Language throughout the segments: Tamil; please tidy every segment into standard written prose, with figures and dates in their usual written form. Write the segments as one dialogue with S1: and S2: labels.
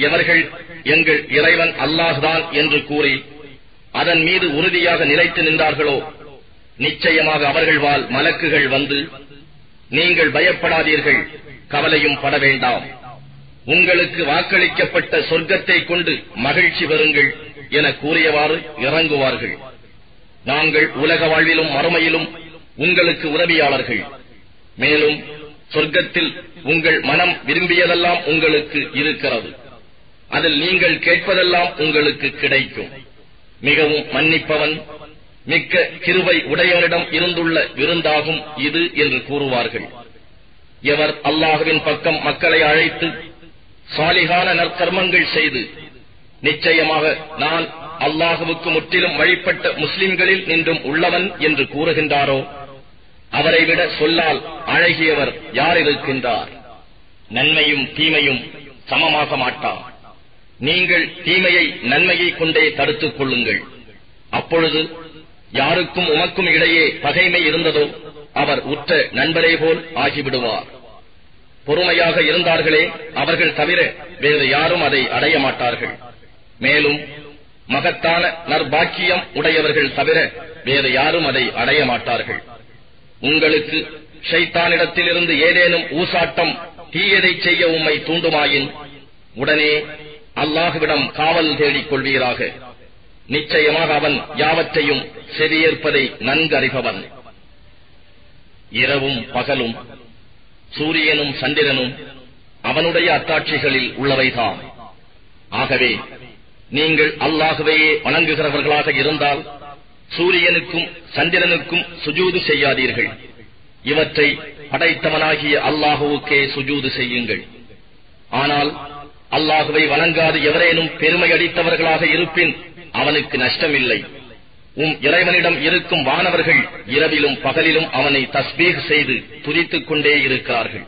S1: எவர்கள் எங்கள் இறைவன் அல்லாஹ்தான் என்று கூறி அதன் மீது உறுதியாக நிலைத்து நின்றார்களோ, நிச்சயமாக அவர்கள் வாழ் மலக்குகள் வந்து, நீங்கள் பயப்படாதீர்கள், கவலையும் பட வேண்டாம், உங்களுக்கு வாக்களிக்கப்பட்ட சொர்க்கத்தை கொண்டு மகிழ்ச்சி பெறுங்கள் என கூறியவாறு இறங்குவார்கள். நாங்கள் உலக வாழ்விலும் மறுமையிலும் உங்களுக்கு உதவியாளர்கள். மேலும் சொர்க்கத்தில் உங்கள் மனம் விரும்பியதெல்லாம் உங்களுக்கு இருக்கிறது. அதில் நீங்கள் கேட்பதெல்லாம் உங்களுக்கு கிடைக்கும். மிகவும் மன்னிப்பவன், மிக்க கிருபை உடையவனிடம் இருந்துள்ள விருந்தாகும் இது என்று கூறுவார்கள். எவர் அல்லாஹ்வின் பக்கம் மக்களை அழைத்து சாலிகான நற்கர்மங்கள் செய்து, நிச்சயமாக நான் அல்லாஹ்வுக்கு முற்றிலும் வழிபட்ட முஸ்லிம்களில் நின்றும் உள்ளவன் என்று கூறுகின்றாரோ, அவரை விட சொல்லால் அழகியவர் யார் இருக்கின்றார்? நன்மையும் தீமையும் சமமாக மாட்டா. நீங்கள் தீமையை நன்மையை கொண்டே தடுத்துக் கொள்ளுங்கள். அப்பொழுது யாருக்கும் உமக்கும் இடையே பகைமை இருந்ததோ அவர் உற்ற நண்பரே போல் ஆகிவிடுவார். பொறுமையாக இருந்தார்களே, அவர்கள் தவிர வேறு யாரும் அதை அடைய மாட்டார்கள். மேலும் மகத்தான நற்பாக்கியம் உடையவர்கள் தவிர வேறு யாரும் அதை அடைய மாட்டார்கள். உங்களுக்கு ஷைத்தானிடத்திலிருந்து ஏதேனும் ஊசாட்டம் தீயதை செய்ய உம்மை தூண்டுமாயின் உடனே அல்லாஹ்விடம் காவல் தேடிக் கொள்வீராக. நிச்சயமாக அவன் யாவற்றையும் செவியேற்பதை நன்கறிபவன். இரவும் பகலும் சூரியனும் சந்திரனும் அவனுடைய அத்தாட்சிகளில் உள்ளவைதான். ஆகவே நீங்கள் அல்லாஹ்வையே வணங்குகிறவர்களாக இருந்தால் சூரியனுக்கும் சந்திரனுக்கும் சுஜூது செய்யாதீர்கள். இவற்றை படைத்தவனாகிய அல்லாஹுவுக்கே சுஜூது செய்யுங்கள். ஆனால் அல்லாஹுவை வணங்காது எவரேனும் பெருமை அடித்தவர்களாக இருப்பின் அவனுக்கு நஷ்டமில்லை. இறைவனிடம் இருக்கும் வானவர்கள் இரவிலும் பகலிலும் அவனை தஸ்பீஹ் செய்து துதித்துக் கொண்டே இருக்கிறார்கள்.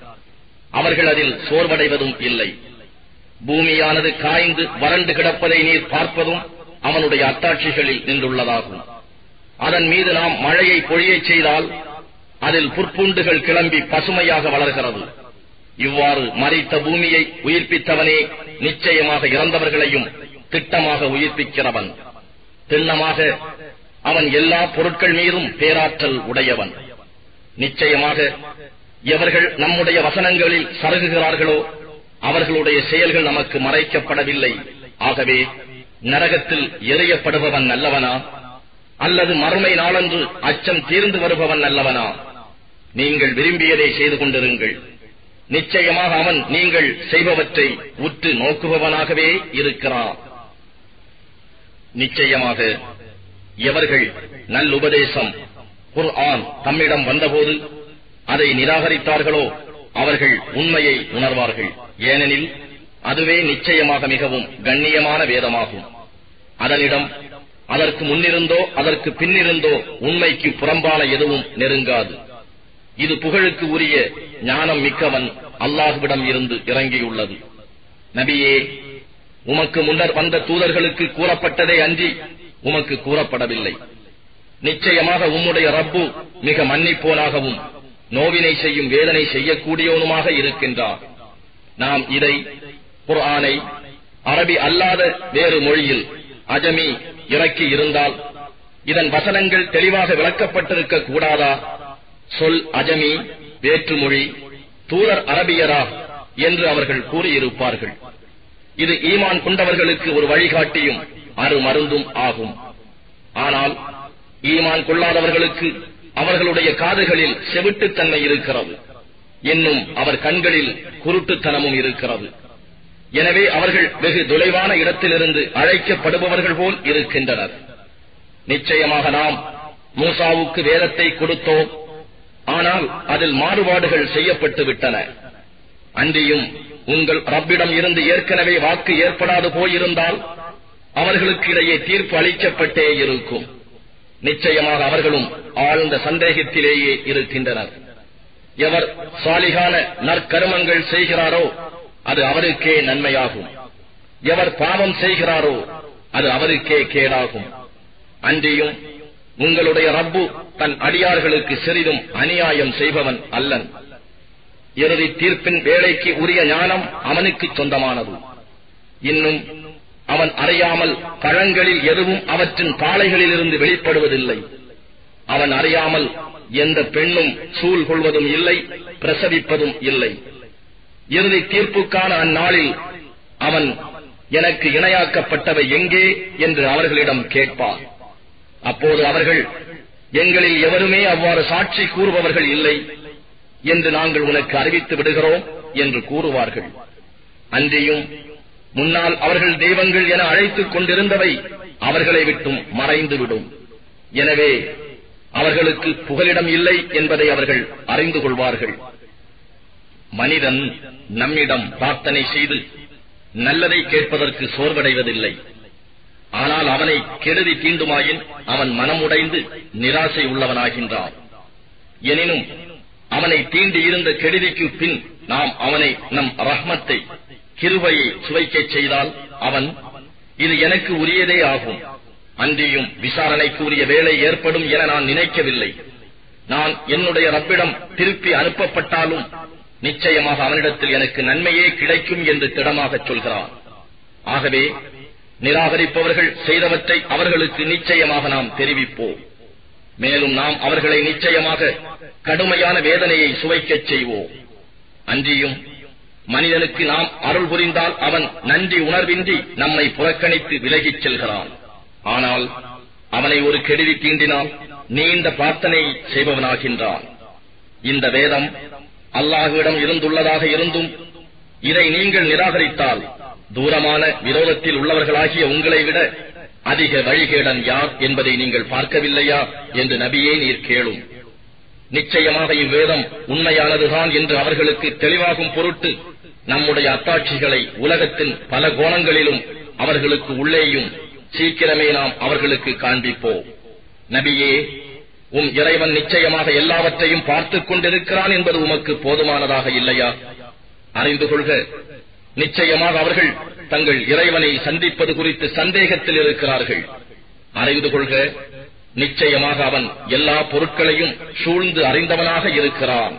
S1: அவர்கள் அதில் சோர்வடைவதும் இல்லை. பூமியானது காய்ந்து வறண்டு கிடப்பதை நீர் பார்ப்பதும் அவனுடைய அத்தாட்சிகளில் நின்றுள்ளதாகும். அதன் மீது நாம் மழையை பொழியச் செய்தால் அதில் புற்பூண்டுகள் கிளம்பி பசுமையாக வளர்கிறது. இவ்வாறு மரித்த பூமியை உயிர்ப்பித்தவனே நிச்சயமாக இறந்தவர்களையும் திட்டமாக உயிர்ப்பிக்கிறவன். திண்ணமாக அவன் எல்லா பொருட்கள் மீதும் பேராற்றல் உடையவன். நிச்சயமாக எவர்கள் நம்முடைய வசனங்களில் சருகுகிறார்களோ அவர்களுடைய செயல்கள் நமக்கு மறைக்கப்படவில்லை. ஆகவே நரகத்தில் எறியப்படுபவன் நல்லவனா அல்லது மறுமை நாளன்று அச்சம் தீர்ந்து வருபவன் நல்லவனா? நீங்கள் விரும்பியதை செய்து கொண்டிருங்கள். நிச்சயமாக அவன் நீங்கள் செய்பவற்றை உற்று நோக்குபவனாகவே இருக்கிறான். நிச்சயமாக எவர்கள் நல்லுபதேசம் குர்ஆன் தம்மிடம் வந்தபோது அதை நிராகரித்தார்களோ அவர்கள் உண்மையை உணர்வார்கள். ஏனெனில் அதுவே நிச்சயமாக மிகவும் கண்ணியமான வேதமாகும். அதனிடம் அதற்கு முன்னிருந்தோ அதற்கு பின்னிருந்தோ உண்மைக்கு புறம்பான எதுவும் நெருங்காது. இது புகழுக்கு உரிய ஞானம் மிக்கவன் அல்லாஹ்விடம் இருந்து இறங்கியுள்ளது. நபியே, உமக்கு முன்னர் வந்த தூதர்களுக்கு கூறப்பட்டதை அன்றி உமக்கு கூறப்படவில்லை. நிச்சயமாக உம்முடைய ரப்பு மிக மன்னிப்போனாகவும் நோவினை செய்யும் வேதனை செய்யக்கூடியவனுமாக இருக்கின்றார். நாம் இதை குர்ஆனை அரபி அல்லாத வேறு மொழியில் அஜமி இறக்கி இருந்தால் இதன் வசனங்கள் தெளிவாக விளக்கப்பட்டிருக்க கூடாதா? சொல் அஜமி வேற்றுமொழி, தூதர் அரபியரா என்று அவர்கள் கூறியிருப்பார்கள். இது ஈமான் கொண்டவர்களுக்கு ஒரு வழிகாட்டியும் அருமருந்தும் ஆகும். ஆனால் ஈமான் கொள்ளாதவர்களுக்கு அவர்களுடைய காதுகளில் செவிட்டுத்தன்மை இருக்கிறது, இன்னும் அவர் கண்களில் குருட்டுத்தனமும் இருக்கிறது. எனவே அவர்கள் வெகு தொலைவான இடத்திலிருந்து அழைக்கப்படுபவர்கள் போல் இருக்கின்றனர். நிச்சயமாக நாம் மூசாவுக்கு வேதத்தை கொடுத்தோம், ஆனால் அதில் மாறுபாடுகள் செய்யப்பட்டு விட்டன. அன்றியும் உங்கள் ரப்பிடம் இருந்து ஏற்கனவே வாக்கு ஏற்படாது போயிருந்தால் அவர்களுக்கு இடையே தீர்ப்பு அளிக்கப்பட்டே இருக்கும். நிச்சயமாக அவர்களும் ஆழ்ந்த சந்தேகத்திலேயே இருக்கின்றனர். எவர் சாலிகான நற்கருமங்கள் செய்கிறாரோ அது அவருக்கே நன்மையாகும். எவர் பாவம் செய்கிறாரோ அது அவருக்கே கேடாகும். அன்றியும் உங்களுடைய ரப்பு தன் அடியார்களுக்கு சிறிதும் அநியாயம் செய்பவன் அல்லன். இறுதி தீர்ப்பின் வேலைக்கு உரிய ஞானம் அவனுக்கு சொந்தமானது. இன்னும் அவன் அறியாமல் பழங்களில் எதுவும் அவற்றின் பாளைகளிலிருந்து வெளிப்படுவதில்லை. அவன் அறியாமல் எந்த பெண்ணும் சூழ் கொள்வதும் இல்லை, பிரசவிப்பதும் இல்லை. இறுதி தீர்ப்புக்கான அந்நாளில் அவன் எனக்கு இணையாக்கப்பட்டவை எங்கே என்று அவர்களிடம் கேட்பான். அப்போது அவர்கள், எங்களில் எவருமே அவ்வாறு சாட்சி கூறுபவர்கள் இல்லை என்று நாங்கள் உனக்கு அறிவித்து விடுகிறோம் என்று கூறுவார்கள். அன்றியும் முன்னால் அவர்கள் தெய்வங்கள் என அழைத்துக் கொண்டிருந்தவை அவர்களை விட்டும் மறைந்துவிடும். எனவே அவர்களுக்கு புகலிடம் இல்லை என்பதை அவர்கள் அறிந்து கொள்வார்கள். மனிதன் நம்மிடம் பிரார்த்தனை செய்து நல்லதை கேட்பதற்கு சோர்வடைவதில்லை. ஆனால் அவனை கெடுதி தீண்டுமாயின் அவன் மனமுடைந்து நிராசை உள்ளவனாகின்றான். எனினும் அவனை தீண்டி இருந்த கெடுதிக்கு பின் நாம் அவனை நம் ரஹ்மத்தை, கிருபையை சுவைக்கச் செய்தால் அவன், இது எனக்கு உரியதே ஆகும், அன்றியும் விசாரணைக்கு உரிய வேலை ஏற்படும் என நான் நினைக்கவில்லை. நான் என்னுடைய ரப்பிடம் திருப்பி அனுப்பப்பட்டாலும் நிச்சயமாக அவனிடத்தில் எனக்கு நன்மையே கிடைக்கும் என்று திடமாகச் சொல்கிறான். ஆகவே நிராகரிப்பவர்கள் செய்தவற்றை அவர்களுக்கு நிச்சயமாக நாம் தெரிவிப்போம். மேலும் நாம் அவர்களை நிச்சயமாக கடுமையான வேதனையை சுவைக்கச் செய்வோம். அன்றியும் மனிதனுக்கு நாம் அருள் புரிந்தால் அவன் நன்றி உணர்வின்றி நம்மை புறக்கணித்து விலகிச் செல்கிறான். ஆனால் அவனை ஒரு கெடுதி தீண்டினால் நீண்ட பிரார்த்தனை செய்பவனாகின்றான். இந்த வேதம் அல்லாஹ்விடம் இருந்துள்ளதாக இருந்தும் இதை நீங்கள் நிராகரித்தால் தூரமான விரோதத்தில் உள்ளவர்களாகிய உங்களை விட அதிக வழிகேடன் யார் என்பதை நீங்கள் பார்க்கவில்லையா என்று நபியே நீர் கேளும். நிச்சயமாக இவ்வேதம் உண்மையானதுதான் என்று அவர்களுக்கு தெளிவாகும் பொருட்டு நம்முடைய அத்தாட்சிகளை உலகத்தின் பல கோணங்களிலும் அவர்களுக்கு உள்ளேயும் சீக்கிரமே நாம் அவர்களுக்கு காண்பிப்போம். நபியே, உம் இறைவன் நிச்சயமாக எல்லாவற்றையும் பார்த்துக் கொண்டிருக்கிறான் என்பது உமக்கு போதுமானதாக இல்லையா? அறிந்து கொள்க, நிச்சயமாக அவர்கள் தங்கள் இறைவனை சந்திப்பது குறித்து சந்தேகத்தில் இருக்கிறார்கள். அறிந்து கொள்க, நிச்சயமாக அவன் எல்லா பொருட்களையும் சூழ்ந்து அறிந்தவனாக இருக்கிறான்.